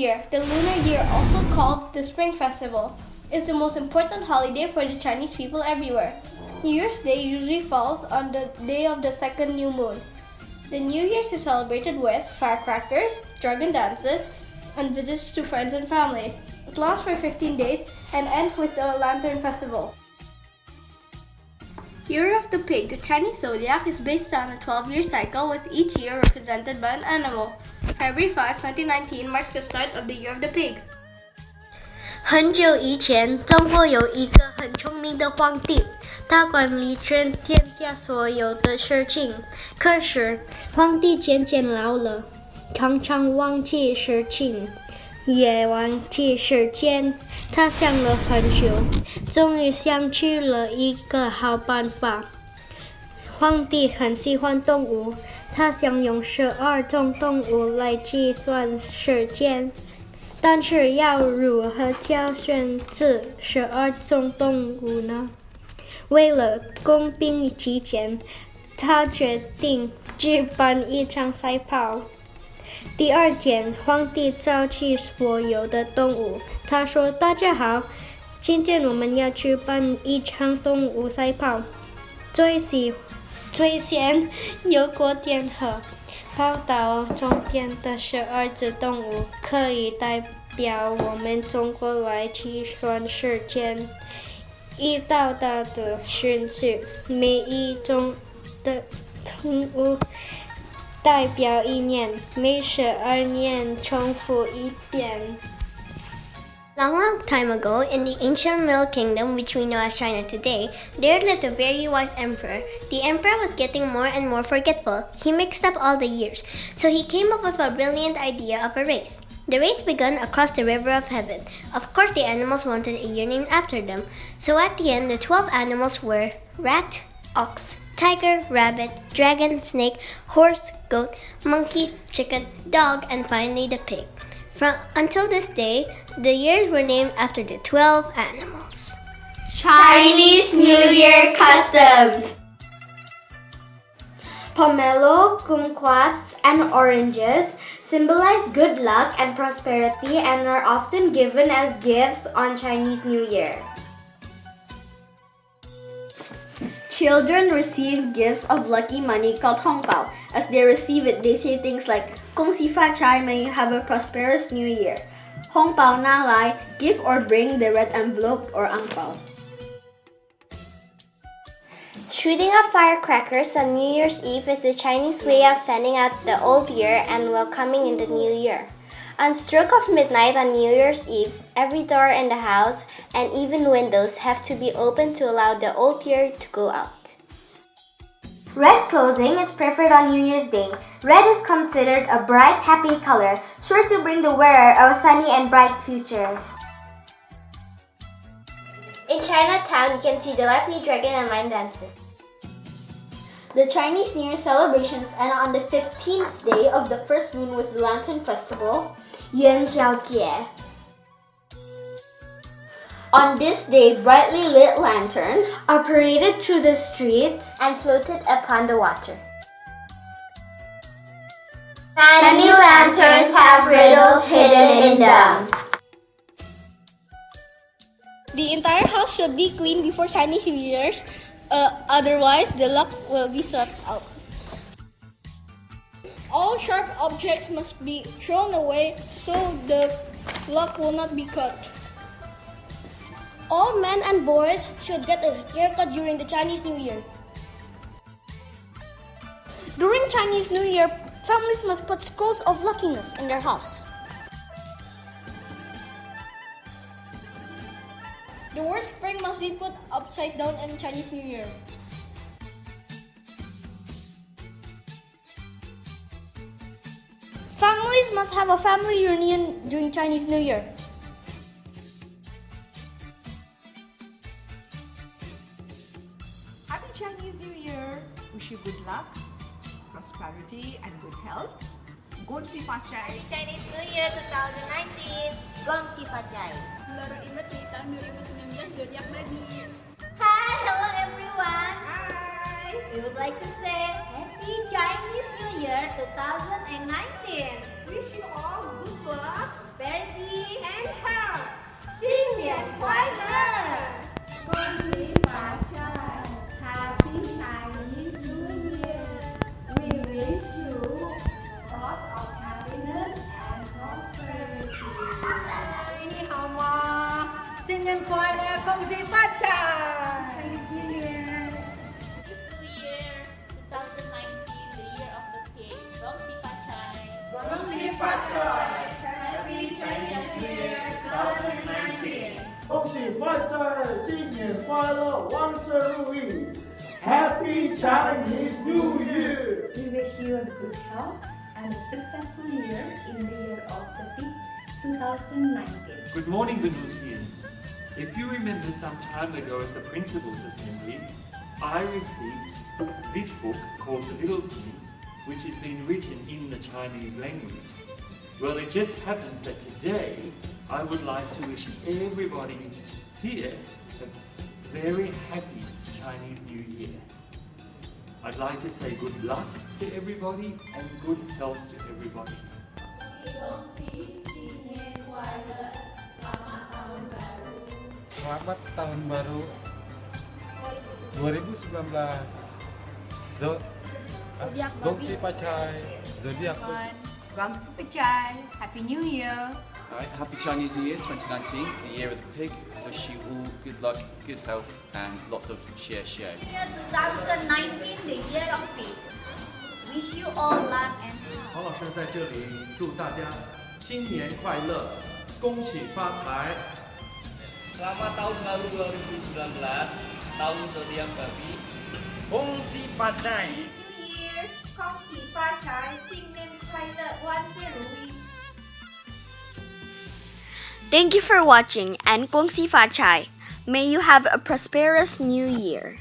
Year, the lunar year, also called the Spring Festival, is the most important holiday for the Chinese people everywhere. New Year's Day usually falls on the day of the second new moon. The New Year's is celebrated with firecrackers, dragon dances, and visits to friends and family. It lasts for 15 days and ends with the Lantern Festival. Year of the Pig, the Chinese zodiac, is based on a 12-year cycle with each year represented by an animal. February 5, 2019 marks the start of the Year of the Pig. 很久以前，中国有一个很聪明的皇帝，他管理全天下所有的事情。可是，皇帝渐渐老了，常常忘记事情，也忘记时间。他想了很久，终于想出了一个好办法。皇帝很喜欢动物，他想用12种动物来计算时间。但是要如何挑选这12种动物呢？为了公平起见，他决定举办一场赛跑。第二天，皇帝召集所有的动物，他说：“大家好，今天我们要举办一场动物赛跑。最先有过电河。”跑到终点的12只动物可以代表我们中国来计算时间，依到达的顺序，每一种的动物代表一年，每12年重复一遍。Long time ago, in the ancient Middle Kingdom, which we know as China today, there lived a very wise emperor. The emperor was getting more and more forgetful. He mixed up all the years, so he came up with a brilliant idea of a race. The race began across the river of heaven. Of course, the animals wanted a year named after them, so at the end, the 12 animals were rat, ox, tiger, rabbit, dragon, snake, horse, goat, monkey, chicken, dog, and finally the pig. Until this day, the years were named after the 12 animals. Chinese New Year customs. Pomelo, kumquats, and oranges symbolize good luck and prosperity and are often given as gifts on Chinese New Year. Children receive gifts of lucky money called hongbao. As they receive it, they say things like, 恭喜发财, may you have a prosperous new year. Hongbao na lai, give or bring the red envelope or angpao. Shooting off firecrackers on New Year's Eve is the Chinese way of sending out the old year and welcoming in the new year. On stroke of midnight on New Year's Eve, every door in the house and even windows have to be opened to allow the old year to go out. Red clothing is preferred on New Year's Day. Red is considered a bright, happy color, sure to bring the wearer a sunny and bright future. In Chinatown, you can see the lively dragon and line dances. The Chinese New Year celebrations end on the 15th day of the first moon with the Lantern Festival, Yuan Xiaojie. On this day, brightly lit lanterns are paraded through the streets and floated upon the water. Many lanterns have riddles hidden in them. The entire house should be cleaned before Chinese New Year's, otherwise the luck will be swept out. All sharp objects must be thrown away so the luck will not be cut. All men and boys should get a haircut during the Chinese New Year. During Chinese New Year, families must put scrolls of luckiness in their house. The word spring must be put upside down in Chinese New Year. Families must have a family reunion during Chinese New Year. Happy Chinese New Year! Wish you good luck, prosperity, and good health. Gong Xi Fa Cai! Chinese New Year 2019! Gong Xi Fa Cai! Laro Imret di tahun 2019 zodiak babi. Hi! Hello everyone! Hi! We would like to say Happy Chinese New Year 2019! Wish you all good luck, prosperity, and health. 新年快乐！恭喜发财 Happy Chinese New Year! We wish you lots of happiness and prosperity. 你好吗？新年快乐，恭喜发财！ Chinese New Year! This new year, 2019, the year of the pig. 恭喜发财！恭喜发财 Happy Chinese New Year 2019! 恭喜发财，新年快乐，万事如意。Happy Chinese New Year! We wish you a good health and a successful year in the year of the pig 2019. Good morning, Venusians. If you remember some time ago at the Principals' Assembly, I received this book called The Little Prince, which has been written in the Chinese language. Well, it just happens that today I would like to wish everybody here a very happy Chinese New Year. I'd like to say good luck to everybody and good health to everybody. Selamat tahun baru 2019. Gongsi Pachai, Zodiac. Gongsi Pachai, Happy New Year! Alright, happy Chinese New Year 2019, the year of the pig. Wish you all good luck, good health, and lots of share. Year 2019, the year of pig. Wish you all luck and 黄老师在这里祝大家新年快乐，恭喜发财。 Selamat tahun baru 2019, tahun zodiak babi. Gongsi Pachai. New Year, 恭喜发财，新年快乐，万事如意。 Thank you for watching and 恭喜发财. May you have a prosperous new year.